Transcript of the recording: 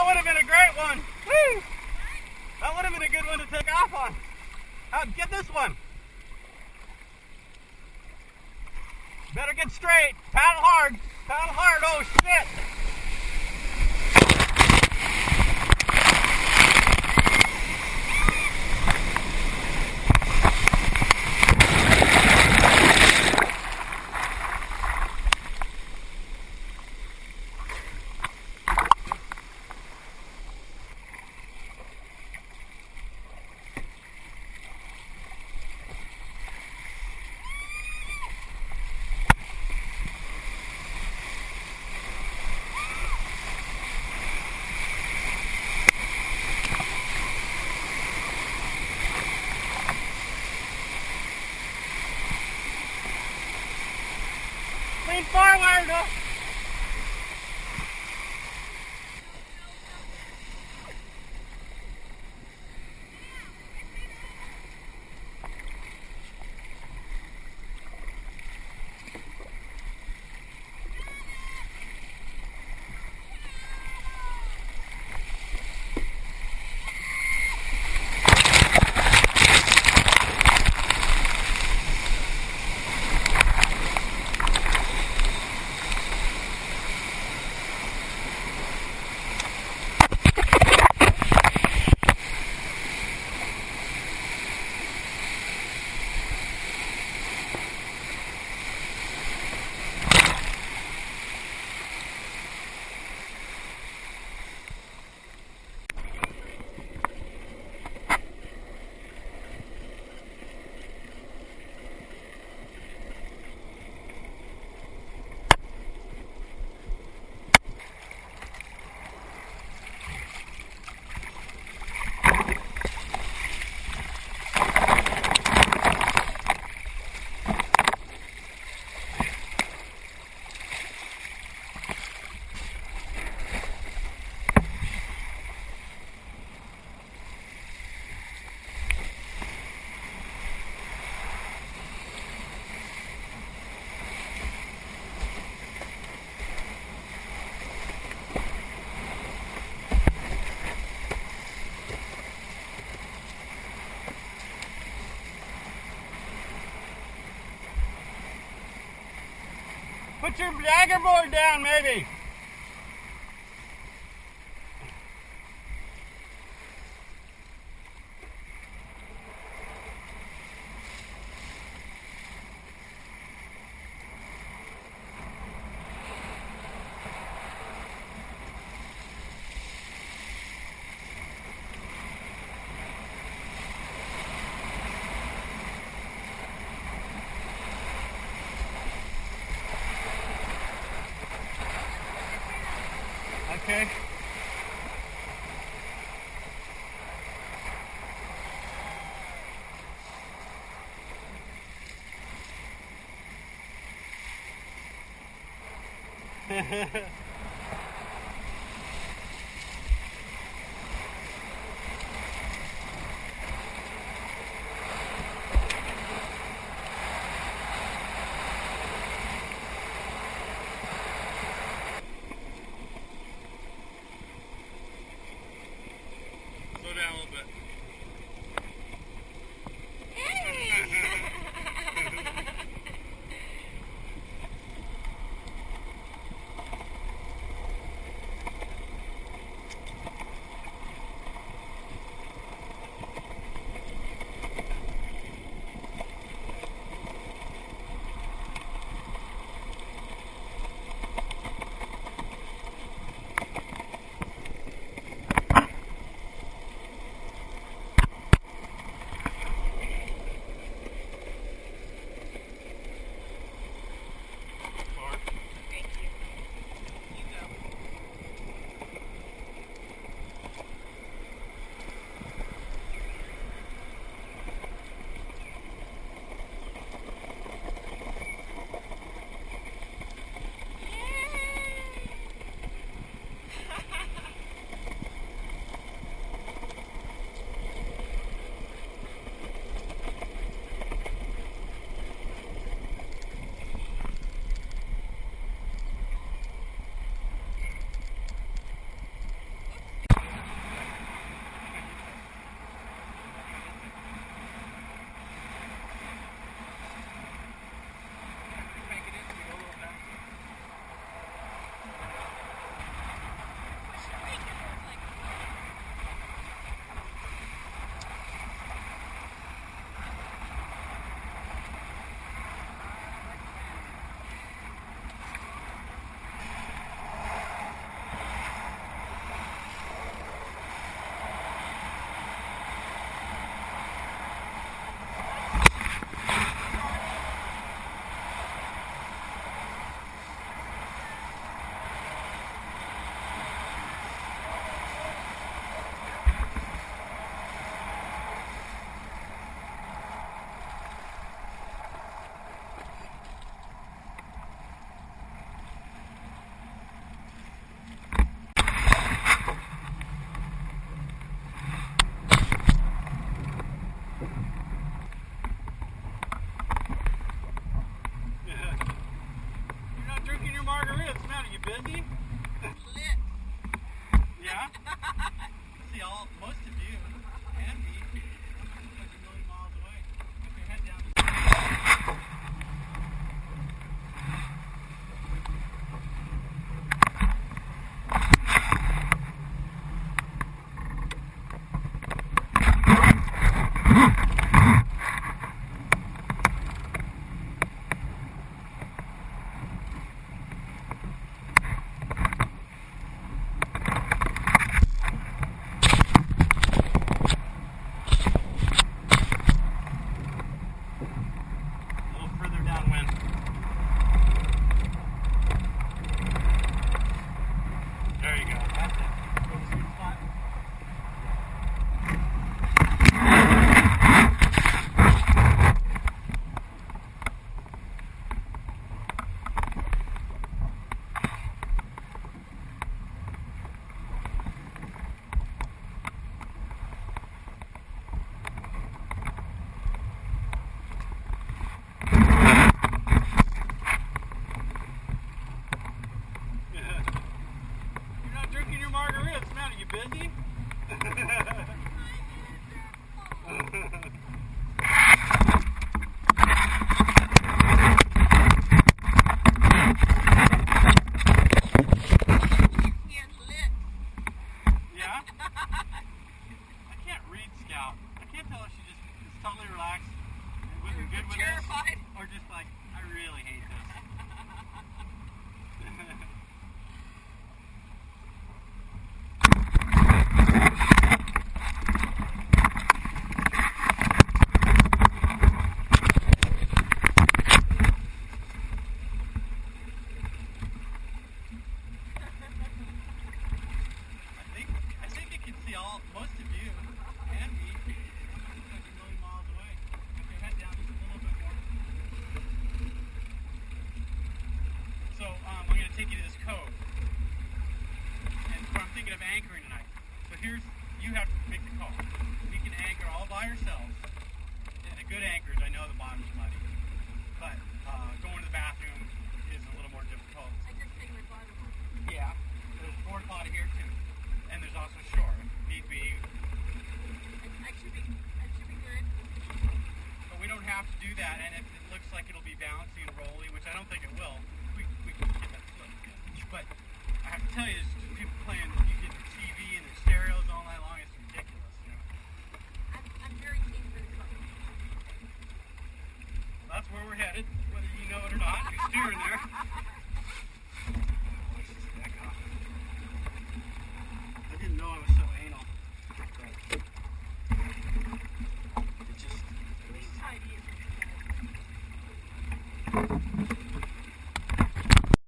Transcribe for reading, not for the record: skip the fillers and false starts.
would have been a great one. Woo! That would have been a good one to take off on. Get this one. Better get straight. Paddle hard. Paddle hard. Oh, shit. Lean forward. Put your dagger board down, maybe. Okay. Slow down a little bit. all, most of you, and me, like a million miles away. If you head down to busy? Yeah? I can't read Scout. I can't tell if she just is totally relaxed and wasn't good with terrified. This, or just like, I really hate this. Most of you and me, like a million miles away. If you head down just a little bit more. So I'm going to take you to this cove, and I'm thinking of anchoring tonight. So you have to make the call. We can anchor all by ourselves, and a good anchor is, I know the bottom's muddy, but going to the bathroom is a little more difficult. I just think we're bottom. Yeah, there's a porta potty here too, and there's also shore. Need be. I should be good. But we don't have to do that, and if it looks like it'll be bouncy and rolly, which I don't think it will, we can get that flip. But I have to tell you, there's just people playing, you get the TV and the stereos all night long, it's ridiculous, you know. I'm very keen for the club. That's where we're headed, whether you know it or not, you're steering there.